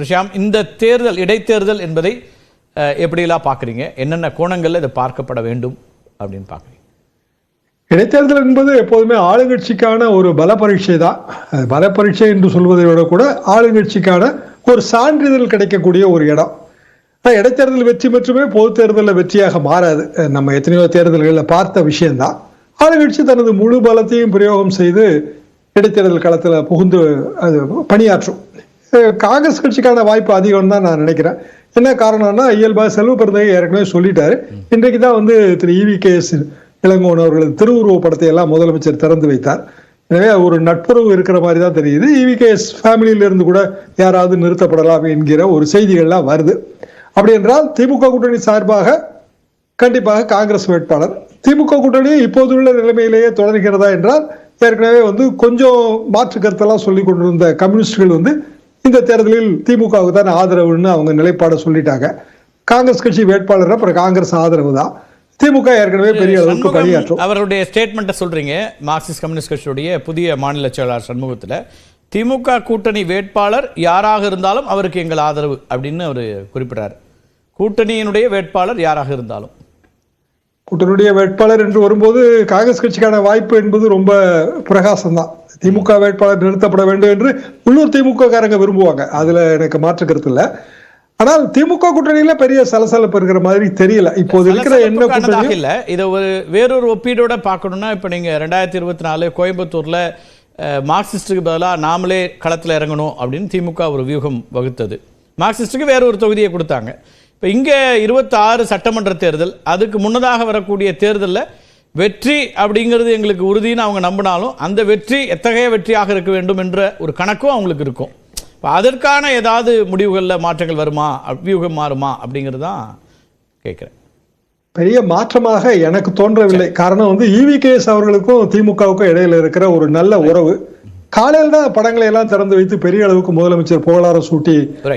ஷியாம், இந்த தேர்தல் இடைத்தேர்தல் என்பதை எப்படியெல்லாம் பார்க்குறீங்க? என்னென்ன கோணங்களில் இதை பார்க்கப்பட வேண்டும் அப்படின்னு பார்க்குறீங்க? இடைத்தேர்தல் என்பது எப்போதுமே ஆளுங்கட்சிக்கான ஒரு பல பரீட்சை தான். பல பரீட்சை என்று சொல்வதை விட கூட ஆளுங்கட்சிக்கான ஒரு சான்றிதழ் கிடைக்கக்கூடிய ஒரு இடம். இடைத்தேர்தல் வெற்றி மட்டுமே பொது தேர்தலில் வெற்றியாக மாறாது. நம்ம எத்தனையோ தேர்தல்களில் பார்த்த விஷயம்தான். ஆளுங்கட்சி தனது முழு பலத்தையும் பிரயோகம் செய்து இடைத்தேர்தல் களத்தில் புகுந்து அது பணியாற்றும். காங்கிரஸ் கட்சிக்கான வாய்ப்பு அதிகம் தான் நான் நினைக்கிறேன். என்ன காரணம்னா, இயல்பாக செல்வ பெருந்தகை ஏற்கனவே சொல்லிட்டாரு. இன்றைக்கு தான் திரு EVKS இளங்கோவன் அவர்களது திருவுருவ படத்தை எல்லாம் முதலமைச்சர் திறந்து வைத்தார். எனவே ஒரு நட்புறவு இருக்கிற மாதிரி தான் தெரியுது. EVKS ஃபேமிலியிலிருந்து கூட யாராவது நிறுத்தப்படலாம் என்கிற ஒரு செய்திகள்லாம் வருது. அப்படி என்றால் திமுக கூட்டணி சார்பாக கண்டிப்பாக காங்கிரஸ் வேட்பாளர். திமுக கூட்டணி இப்போதுள்ள நிலைமையிலேயே தொடர்கிறதா என்றால், ஏற்கனவே கொஞ்சம் மாற்று கருத்தெல்லாம் சொல்லி கொண்டிருந்த கம்யூனிஸ்டுகள் இந்த தேர்தலில் திமுகவுக்கு தான் ஆதரவுன்னு அவங்க நிலைப்பாடை சொல்லிட்டாங்க. காங்கிரஸ் கட்சி வேட்பாளர் அப்புறம் காங்கிரஸ் ஆதரவு தான். திமுக ஏற்கனவே பெரிய அளவுக்கு பணியாற்றும். அவருடைய ஸ்டேட்மெண்ட்டை சொல்றீங்க. மார்க்சிஸ்ட் கம்யூனிஸ்ட் கட்சியுடைய புதிய மாநில செயலாளர் சண்முகத்தில் திமுக கூட்டணி வேட்பாளர் யாராக இருந்தாலும் அவருக்கு எங்கள் ஆதரவு அப்படின்னு அவர் குறிப்பிட்டார். கூட்டணியினுடைய வேட்பாளர் யாராக இருந்தாலும், கூட்டணியுடைய வேட்பாளர் என்று வரும்போது காங்கிரஸ் கட்சிக்கான வாய்ப்பு என்பது ரொம்ப பிரகாசம்தான். திமுக வேட்பாளர் நிறுத்தப்பட வேண்டும் என்று உள்ளூர் திமுக காரங்க விரும்புவாங்க. அதுல எனக்கு மாற்று கருத்து இல்லை. ஆனால் திமுக கூட்டணியில பெரிய சலசலப்பு இருக்கிற மாதிரி தெரியல. இப்போது இருக்கிற என்ன கூட்டணி இல்ல. இதை வேறொரு ஒப்பீடோட பார்க்கணும்னா, இப்ப நீங்க 2024 கோயம்புத்தூர்ல மார்க்சிஸ்டுக்கு பதிலாக நாமளே களத்தில் இறங்கணும் அப்படின்னு திமுக ஒரு வியூகம் வகுத்தது. மார்க்சிஸ்டுக்கு வேற ஒரு தொகுதியை கொடுத்தாங்க. இப்போ இங்கே 26 சட்டமன்ற தேர்தல், அதுக்கு முன்னதாக வரக்கூடிய தேர்தலில் வெற்றி அப்படிங்கிறது எங்களுக்கு உறுதின்னு அவங்க நம்பினாலும் அந்த வெற்றி எத்தகைய வெற்றியாக இருக்க வேண்டும் என்ற ஒரு கணக்கும் அவங்களுக்கு இருக்கும். இப்போ அதற்கான ஏதாவது முடிவுகளில் மாற்றங்கள் வருமா, வியூகம் மாறுமா அப்படிங்கிறது தான் கேட்குறேன். பெரிய மாற்றமாக எனக்கு தோன்றவில்லை. காரணம் EVKS அவர்களுக்கும் திமுகவுக்கும் இடையில இருக்கிற ஒரு நல்ல உறவு. காலையில் தான் படங்களை எல்லாம் திறந்து வைத்து பெரிய அளவுக்கு முதலமைச்சர் புகழாரம் சூட்டி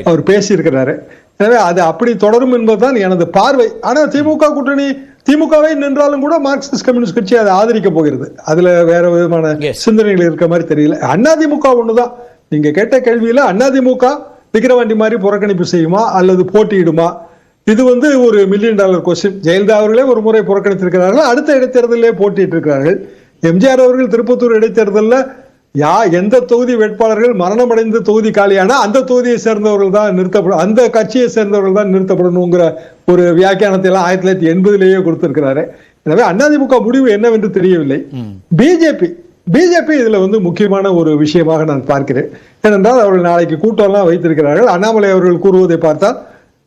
அவர் பேசியிருக்கிறாரு. எனவே அது அப்படி தொடரும் என்பதுதான் எனது பார்வை. ஆனால் திமுக கூட்டணி திமுகவை நின்றாலும் கூட மார்க்சிஸ்ட் கம்யூனிஸ்ட் கட்சி அதை ஆதரிக்க போகிறது. அதுல வேற விதமான சிந்தனைகள் இருக்க மாதிரி தெரியல. அதிமுக ஒண்ணுதான். நீங்க கேட்ட கேள்வியில அதிமுக விக்கிரவாண்டி மாதிரி புறக்கணிப்பு செய்யுமா அல்லது போட்டியிடுமா, இது ஒரு $1 மில்லியன் கொஸ்டின். ஜெயலலிதா அவர்களே ஒரு முறை புறக்கணித்திருக்கிறார்கள், அடுத்த இடைத்தேர்தலே போட்டியிட்டு இருக்கிறார்கள். எம்ஜிஆர் அவர்கள் திருப்பத்தூர் இடைத்தேர்தலில் எந்த தொகுதி வேட்பாளர்கள் மரணமடைந்த தொகுதி காலியான அந்த தொகுதியை சேர்ந்தவர்கள் தான் நிறுத்தப்படும், அந்த கட்சியை சேர்ந்தவர்கள் தான் நிறுத்தப்படணுங்கிற ஒரு வியாக்கியானத்தை எல்லாம் 1980 கொடுத்திருக்கிறாரு. எனவே அதிமுக முடிவு என்னவென்று தெரியவில்லை. பிஜேபி இதுல முக்கியமான ஒரு விஷயமாக நான் பார்க்கிறேன். ஏனென்றால் அவர்கள் நாளைக்கு கூட்டம் எல்லாம் வைத்திருக்கிறார்கள். அண்ணாமலை அவர்கள் கூறுவதை பார்த்தால்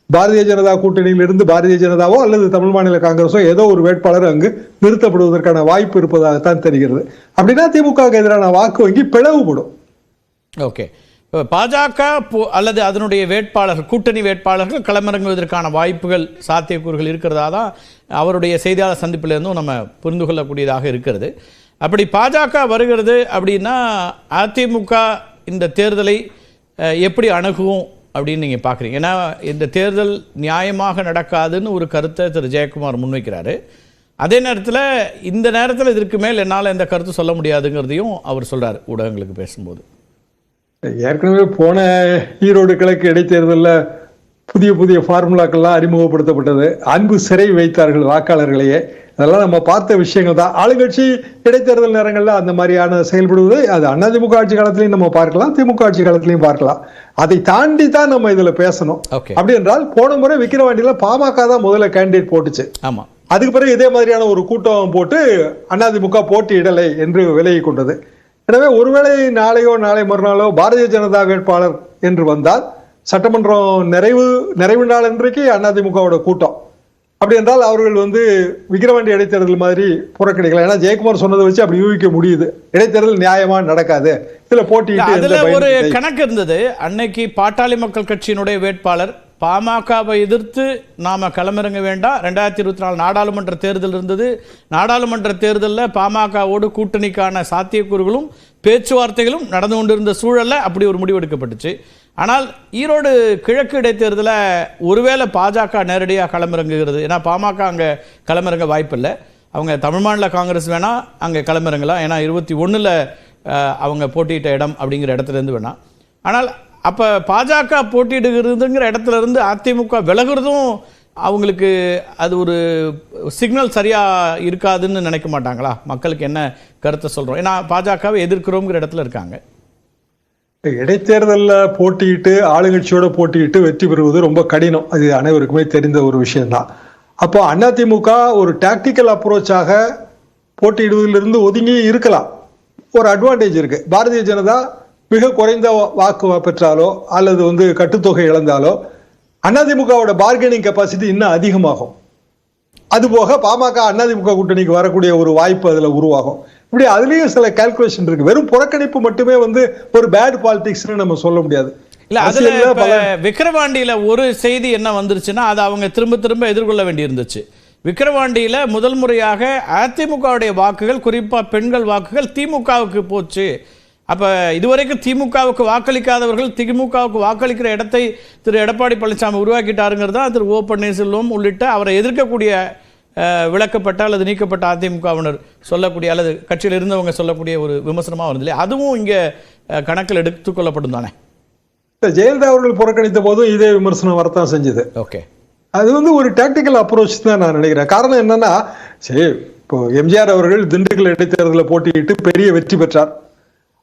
பாரதிய ஜனதா கூட்டணியில் இருந்து பாரதிய ஜனதாவோ அல்லது தமிழ் மாநில காங்கிரஸோ ஏதோ ஒரு வேட்பாளர் அங்கு நிறுத்தப்படுவதற்கான வாய்ப்பு இருப்பதாகத்தான் தெரிகிறது. அப்படின்னா திமுகவுக்கு எதிரான வாக்கு வங்கி பிளவுபடும். ஓகே, பாஜக அல்லது அதனுடைய வேட்பாளர்கள், கூட்டணி வேட்பாளர்கள் களமிறங்குவதற்கான வாய்ப்புகள், சாத்தியக்கூறுகள் இருக்கிறதா தான் அவருடைய செய்தியாளர் சந்திப்பிலிருந்தும் நம்ம புரிந்து கொள்ளக்கூடியதாக இருக்கிறது. அப்படி பாஜக வருகிறது அப்படின்னா அதிமுக இந்த தேர்தலை எப்படி அணுகும் அப்படின்னு நீங்கள் பார்க்குறீங்க? ஏன்னா இந்த தேர்தல் நியாயமாக நடக்காதுன்னு ஒரு கருத்தை திரு ஜெயக்குமார் முன்வைக்கிறாரு. அதே நேரத்தில் இந்த நேரத்தில் இதற்கு மேல் என்னால் எந்த கருத்து சொல்ல முடியாதுங்கிறதையும் அவர் சொல்கிறார் ஊடகங்களுக்கு பேசும்போது. ஏற்கனவே போன ஈரோடு கிழக்கு இடைத்தேர்தலில் புதிய ஃபார்முலாக்கள்லாம் அறிமுகப்படுத்தப்பட்டது. அன்பு சிறை வைத்தார்கள் வாக்காளர்களையே. அதெல்லாம் நம்ம பார்த்த விஷயங்கள் தான். ஆளுங்கட்சி இடைத்தேர்தல் நேரங்களில் அந்த மாதிரியான செயல்படுவது அது அதிமுக ஆட்சி காலத்திலையும் நம்ம பார்க்கலாம், திமுக ஆட்சி காலத்திலையும் பார்க்கலாம். அதை தாண்டி தான் நம்ம இதுல பேசணும். அப்படி என்றால் போன முறை விக்கிரவாண்டியில பாமக தான் முதல்ல கேண்டிடேட் போட்டுச்சு. ஆமா, அதுக்கு பிறகு இதே மாதிரியான ஒரு கூட்டம் போட்டு அதிமுக போட்டியிடலை என்று விலகி கொண்டது. எனவே ஒருவேளை நாளையோ நாளை மறுநாளோ பாரதிய ஜனதா வேட்பாளர் என்று வந்தால் சட்டமன்றம் நிறைவு நாள் இன்றைக்கு அதிமுகவோட கூட்டம். அப்படி என்றால் அவர்கள் விக்கிரவாண்டி இடைத்தேர்தல் மாதிரி புறக்கணிக்கலாம். ஏன்னா ஜெயக்குமார் சொன்னதை வச்சு அப்படி யூகிக்க முடியுது. இடைத்தேர்தல் நியாயமா நடக்காது, இதுல போட்டியிட்டு ஒரு கணக்கு இருந்தது. அன்னைக்கு பாட்டாளி மக்கள் கட்சியினுடைய வேட்பாளர் பாமகவை எதிர்த்து நாம களமிறங்க வேண்டாம், 2024 நாடாளுமன்ற தேர்தல் இருந்தது, நாடாளுமன்ற தேர்தலில் பாமகவோடு கூட்டணிக்கான சாத்தியக்கூறுகளும் பேச்சுவார்த்தைகளும் நடந்து கொண்டிருந்த சூழல்ல அப்படி ஒரு முடிவு எடுக்கப்பட்டுச்சு. ஆனால் ஈரோடு கிழக்கு இடைத்தேர்தலில் ஒருவேளை பாஜக நேரடியாக களமிறங்குகிறது. ஏன்னா பாமக அங்கே களமிறங்க வாய்ப்பில்லை, அவங்க தமிழ் மாநில காங்கிரஸ் வேணா அங்கே களமிறங்கலாம், ஏன்னா 21 அவங்க போட்டியிட்ட இடம் அப்படிங்கிற இடத்துலேருந்து வேணாம். ஆனால் அப்ப பாஜக போட்டியிடுகிறதுங்கிற இடத்துல இருந்து அதிமுக விலகுறதும் அவங்களுக்கு அது ஒரு சிக்னல் சரியா இருக்காதுன்னு நினைக்க மாட்டாங்களா? மக்களுக்கு என்ன கருத்தை சொல்றோம், ஏன்னா பாஜகவை எதிர்க்கிறோங்கிற இடத்துல இருக்காங்க. இடைத்தேர்தலில் போட்டியிட்டு ஆளுங்கட்சியோட போட்டியிட்டு வெற்றி பெறுவது ரொம்ப கடினம், அது அனைவருக்குமே தெரிந்த ஒரு விஷயம்தான். அப்போ அதிமுக ஒரு டாக்டிக்கல் அப்ரோச்சாக போட்டியிடுவதிலிருந்து ஒதுங்கி இருக்கலாம். ஒரு அட்வான்டேஜ் இருக்கு. பாரதிய ஜனதா மிக குறைந்த வாக்கு பெற்றாலோ அல்லது கட்டுத்தொகை இழந்தாலோ அதிமுகவோட பார்கெனிங் கெப்பாசிட்டி இன்னும் அதிகமாகும். அதுபோக பாமக அதிமுக கூட்டணிக்கு வரக்கூடிய ஒரு வாய்ப்பு அதுல உருவாகும். இப்படி அதுலயும் சில கால்குலேஷன் இருக்கு. வெறும் புறக்கணிப்பு மட்டுமே ஒரு பேட் பாலிடிக்ஸ்னு நம்ம சொல்ல முடியாது. இல்ல அதுல விக்கிரவாண்டியில ஒரு செய்தி என்ன வந்துருச்சுன்னா, அதை அவங்க திரும்ப திரும்ப எதிர்கொள்ள வேண்டி இருந்துச்சு. விக்கிரவாண்டியில முதல் முறையாக அதிமுகவுடைய வாக்குகள், குறிப்பா பெண்கள் வாக்குகள் திமுகவுக்கு போச்சு. அப்ப இதுவரைக்கும் திமுகவுக்கு வாக்களிக்காதவர்கள் திமுகவுக்கு வாக்களிக்கிற இடத்தை திரு எடப்பாடி பழனிசாமி உருவாக்கிட்டாருங்கிறதா திரு ஓ பன்னீர்செல்வம் உள்ளிட்ட அவரை எதிர்க்கக்கூடிய விளக்கப்பட்ட அல்லது நீக்கப்பட்ட அதிமுகவினர் சொல்லக்கூடிய அல்லது கட்சியில் இருந்தவங்க சொல்லக்கூடிய ஒரு விமர்சனமா வருது இல்லையா? அதுவும் இங்க கணக்கில் எடுத்துக்கொள்ளப்படும் தானே? ஜெயலலிதா அவர்கள் புறக்கணித்த போதும் இதே விமர்சனம் வரத்தான் செஞ்சது. ஓகே, அது ஒரு டாக்டிக்கல் அப்ரோச் தான் நான் நினைக்கிறேன். காரணம் என்னன்னா, சரி, இப்போ எம்ஜிஆர் அவர்கள் திண்டுக்கல் இடைத்தேர்தலில் போட்டியிட்டு பெரிய வெற்றி பெற்றார்.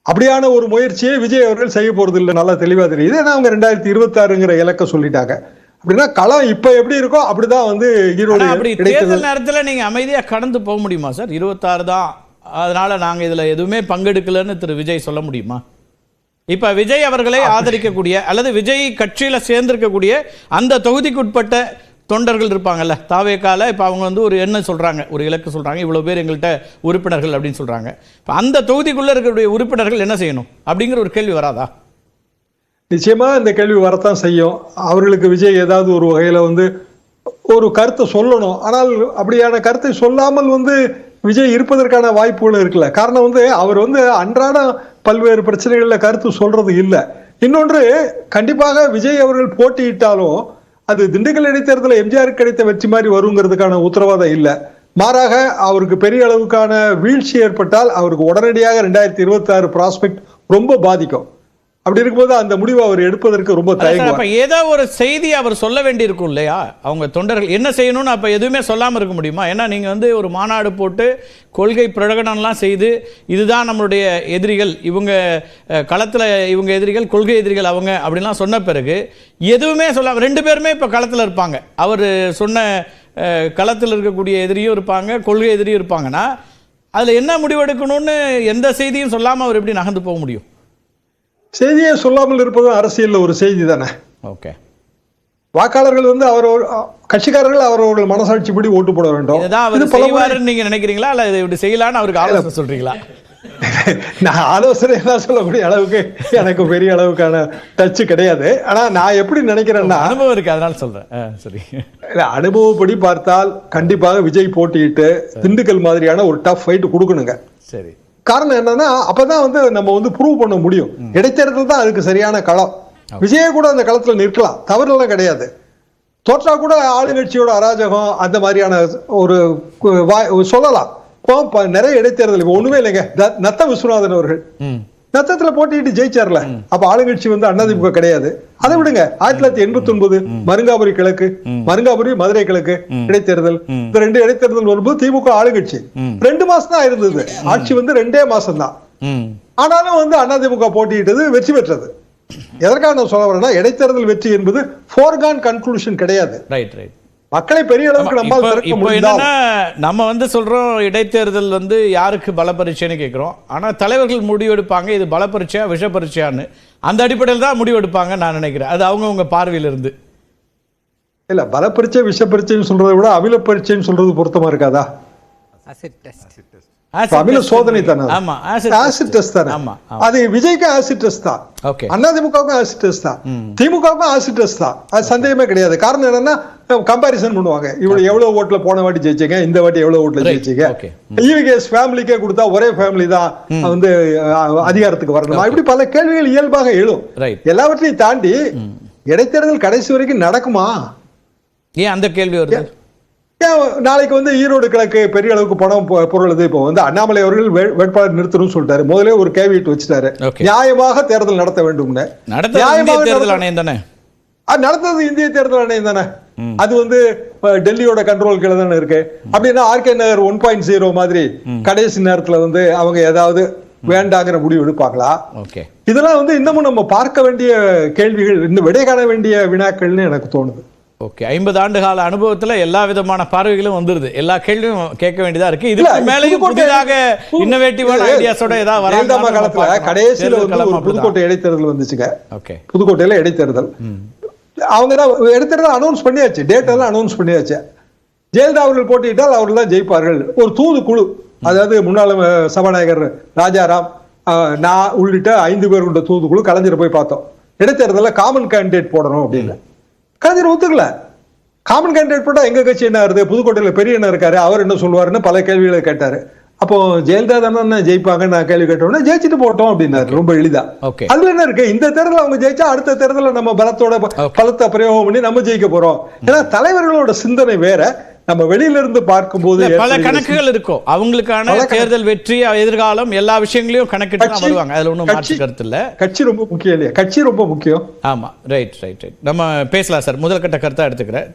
அப்படியான ஒரு முயற்சியை விஜய் அவர்கள் செய்ய போறது இல்லை, நல்லா தெளிவா தெரியுது. ஏன்னா அவங்க 2026ங்கிற இலக்க சொல்லிட்டாங்க. அப்படின்னா களம் இப்ப எப்படி இருக்கோ அப்படிதான் ஈரோடு தேர்தல் நேரத்துல நீங்க அமைதியா கடந்து போக முடியுமா சார்? 26 தான், அதனால நாங்க இதுல எதுவுமே பங்கெடுக்கலன்னு திரு விஜய் சொல்ல முடியுமா? இப்ப விஜய் அவர்களை ஆதரிக்கக்கூடிய அல்லது விஜய் கட்சியில சேர்ந்திருக்கக்கூடிய அந்த தொகுதிக்கு உட்பட்ட தொண்டர்கள் இருப்பாங்கல்ல, தாவேக்கால இப்ப அவங்க ஒரு என்ன சொல்றாங்க, ஒரு இலக்கு சொல்றாங்க, இவ்வளவு பேர் எங்கள்கிட்ட உறுப்பினர்கள் அப்படின்னு சொல்றாங்க. இப்ப அந்த தொகுதிக்குள்ள இருக்கக்கூடிய உறுப்பினர்கள் என்ன செய்யணும் அப்படிங்கிற ஒரு கேள்வி வராதா? நிச்சயமா இந்த கேள்வி வரத்தான் செய்யும். அவர்களுக்கு விஜய் ஏதாவது ஒரு வகையில ஒரு கருத்தை சொல்லணும். ஆனால் அப்படியான கருத்தை சொல்லாமல் விஜய் இருப்பதற்கான வாய்ப்புகளும் இருக்குல்ல. காரணம் அவர் அன்றாட பல்வேறு பிரச்சனைகள்ல கருத்து சொல்றது இல்லை. இன்னொன்று, கண்டிப்பாக விஜய் அவர்கள் போட்டியிட்டாலும் அது திண்டுக்கல் இடைத்தேர்தலில் எம்ஜிஆருக்கு கிடைத்த வெற்றி மாதிரி வருங்கிறதுக்கான உத்தரவாதம் இல்லை. மாறாக அவருக்கு பெரிய அளவுக்கான வீழ்ச்சி ஏற்பட்டால் அவருக்கு உடனடியாக 2026 ப்ராஸ்பெக்ட் ரொம்ப பாதிக்கும். அப்படி இருக்கும்போது அந்த முடிவை அவர் எடுப்பதற்கு ரொம்ப தயங்குவார். ஏதோ ஒரு செய்தி அவர் சொல்ல வேண்டி இருக்கும் இல்லையா? அவங்க தொண்டர்கள் என்ன செய்யணும்னு அப்ப எதுவுமே சொல்லாம இருக்க முடியுமா? ஏன்னா நீங்க ஒரு மாநாடு போட்டு கொள்கை பிரகடனம்லாம் செய்து இதுதான் நம்மளுடைய எதிரிகள், இவங்க களத்துல இவங்க எதிரிகள், கொள்கை எதிரிகள் அவங்க அப்படின்லாம் சொன்ன பிறகு எதுவுமே சொல்லாம 2 பேருமே இப்ப களத்துல இருப்பாங்க. அவர் சொன்ன களத்தில் இருக்கக்கூடிய எதிரியும் இருப்பாங்க, கொள்கை எதிரியும் இருப்பாங்கன்னா அதுல என்ன முடிவெடுக்கணும்னு எந்த செய்தியும் சொல்லாம அவர் எப்படி நகர்ந்து போக முடியும்? செய்தியை சொல்லாமல் இருப்பதும் அரசியல்ல ஒரு செய்தி தானே. ஓகே, வாக்காளர்கள் அவர் கட்சிக்காரர்கள் அவர்கள் மனசாட்சிப்படி ஓட்டு போட வேண்டும். நீங்க நினைக்கிறீங்களா இல்ல இதை இப்படி செய்யலாம்னு அவருக்கு ஆலோசனை சொல்றீங்களா? நான் ஆலோசனை எல்லாம் சொல்லக்கூடிய அளவுக்கு எனக்கு பெரிய அளவுக்கான டச் கிடையாது. ஆனா நான் எப்படி நினைக்கிறேன்னா, அனுபவம் இருக்கு அதனால சொல்றேன். சரி, அனுபவப்படி பார்த்தால் கண்டிப்பாக விஜய் போட்டியிட்டு திண்டுக்கல் மாதிரியான ஒரு டஃப் ஃபைட் கொடுக்கணுங்க. சரி, காரணம் என்னன்னா அப்பதான் நம்ம ப்ரூவ் பண்ண முடியும். இடைத்தேர்தல் தான் அதுக்கு சரியான களம். விஜய கூட அந்த களத்துல நிற்கலாம், தவறுலாம் கிடையாது. தோற்றா கூட ஆளுங்கட்சியோட அராஜகம் அந்த மாதிரியான ஒரு சொல்லலாம். இப்போ நிறைய இடைத்தேர்தல் ஒண்ணுமே இல்லைங்க. நத்த விஸ்வநாதன் அவர்கள் நத்தத்துல போட்டிட்டு ஜெயிச்சார்ல, அப்ப ஆளுங்கட்சி அதிமுக கிடையாது. அதை விடுங்க, 1989 மருங்காபுரி கிழக்கு, மருங்காபுரி மதுரை கிழக்கு இடைத்தேர்தல், இந்த 2 இடைத்தேர்தல் வரும்போது திமுக ஆளுங்கட்சி 2 மாசம் தான் இருந்தது. ஆட்சி 2 மாசம் தான். ஆனாலும் அதிமுக போட்டியிட்டது, வெற்றி பெற்றது. எதற்காக நான் சொல்ல வரேன்னா, இடைத்தேர்தல் வெற்றி என்பது ஃபோர்கான் கன்க்ளூஷன் கிடையாது. Right right. மக்களை பெரிய அளவுக்கு நம்ம சொல்றோம் இடைத்தேர்தல் யாருக்கு பல பரீட்சைன்னு கேட்கிறோம். ஆனா தலைவர்கள் முடிவெடுப்பாங்க இது பல பரீட்சையா விஷ பரீட்சையான்னு. அந்த அடிப்படையில் தான் முடிவெடுப்பாங்க நான் நினைக்கிறேன். அது அவங்கவுங்க பார்வையில இருந்து இல்ல. பல பரீட்சை விஷ பரீட்சைன்னு சொல்றதை விட அமில பரீட்சைன்னு சொல்றது பொருத்தமா இருக்காதா? அமில சோதனை தானே. ஆசிட் டெஸ்ட் தானே. அது விஜய்க்கு ஆசிட் டெஸ்ட் தான், அதிமுகவுக்கும் ஆசிட் டெஸ்ட் தான், திமுகவுக்கும் ஆசிட் டெஸ்ட் தான். அது சந்தேகமே கிடையாது. காரணம் என்னன்னா கம்பாரிசன் பண்ணுவாங்க. இவ்வளவு எவ்வளவு ஓட்டுல போன வாட்டி ஜெயிச்சீங்க, இந்த வாட்டி எவ்வளவு ஓட்டுல ஜெயிச்சீங்க. ஈவிகேஎஸ் ஃபேமிலிக்கே கொடுத்தா ஒரே ஃபேமிலி தான் அதிகாரத்துக்கு வரணுமா, இப்படி பல கேள்விகள் இயல்பாக எழும். எல்லாவற்றையும் தாண்டி இடைத்தேர்தல் கடைசி வரைக்கும் நடக்குமா? ஏன் அந்த கேள்வி வருது? ஏன் நாளைக்கு வந்து ஈரோடு கிழக்கு பெரிய அளவுக்கு பணம் பொருளுது. இப்போ வந்து அண்ணாமலை அவர்கள் வேட்பாளர் நிறுத்தணும்னு சொல்லிட்டாரு. முதலே ஒரு கேவியட் வச்சுட்டாரு, நியாயமாக தேர்தல் நடத்த வேண்டும்னு. நடந்தது இந்திய தேர்தல் ஆணையம் தானே. அது வந்து டெல்லியோட கண்ட்ரோல் கீழே தானே இருக்கு. அப்படின்னா ஆர்கே நகர் 1.0 மாதிரி கடைசி நேரத்துல வந்து அவங்க ஏதாவது வேண்டாங்கிற முடிவு எடுப்பாங்களா? இதெல்லாம் வந்து இன்னமும் நம்ம பார்க்க வேண்டிய கேள்விகள், இன்னும் விடை காண வேண்டிய வினாக்கள்னு எனக்கு தோணுது. ஓகே, 50 ஆண்டு கால அனுபவத்துல எல்லா விதமான பார்வைகளும் வந்துருது. எல்லா கேள்வியும் கேட்க வேண்டியதா இருக்கு. இதுக்கு மேலேயும் புதிதாக இன்னோவேட்டிவான ஐடியாஸோட ஏதாவது வராம காலத்துல கடைசியில வந்து ஒரு புதுக்கோட்டை இடைத்தேர்தல் வந்துச்சுங்க. புதுக்கோட்டையில இடைத்தேர்தல் அவங்க தான் இடைத்தேர்தல் அனௌன்ஸ் பண்ணியாச்சு, டேட் எல்லாம் அனௌன்ஸ் பண்ணியாச்சு. ஜெயலலிதா அவர்கள் போட்டியிட்டால் அவர்கள் தான் ஜெயிப்பார்கள். ஒரு தூது குழு, அதாவது முன்னாள் சபாநாயகர் ராஜாராம், நான் உள்ளிட்ட 5 பேர் கொண்ட தூதுக்குழு கலைஞரை போய் பார்த்தோம். இடைத்தேர்தலில் காமன் கேண்டிடேட் போடணும் அப்படின்னு. கலைஞர் ஒத்துக்கல. காமன் கேண்டிடேட் போட்டா எங்க கட்சி என்ன ஆகுது, புதுக்கோட்டையில பெரிய என்ன இருக்காரு, அவர் என்ன சொல்லுவாருன்னு பல கேள்விகளை கேட்டாரு. அப்போ ஜெயலலிதா தானே ஜெயிப்பாங்க நான் கேள்வி கேட்டோம்னா ஜெயிச்சுட்டு போட்டோம் அப்படின்னாரு, ரொம்ப எளிதா. அதுல என்ன இருக்கு, இந்த தேர்தல் அவங்க ஜெயிச்சா அடுத்த தேர்தலில் நம்ம பலத்தை பிரயோகம் பண்ணி நம்ம ஜெயிக்க போறோம். ஏன்னா தலைவர்களோட சிந்தனை வேற. நம்ம வெளியில இருந்து பார்க்கும்போது பல கணக்குகள் இருக்கும். அவங்களுக்கான தேர்தல் வெற்றி, எதிர்காலம், எல்லா விஷயங்களையும் கணக்கிட்டு வருவாங்க. அதுல ஒன்றும் மாற்று கருத்து இல்ல. கட்சி ரொம்ப முக்கியம் இல்லையா? கட்சி ரொம்ப முக்கியம். ஆமா, ரைட் ரைட் ரைட். நம்ம பேசலாம் சார். முதல் கட்ட கருத்தா எடுத்துக்கிறேன்.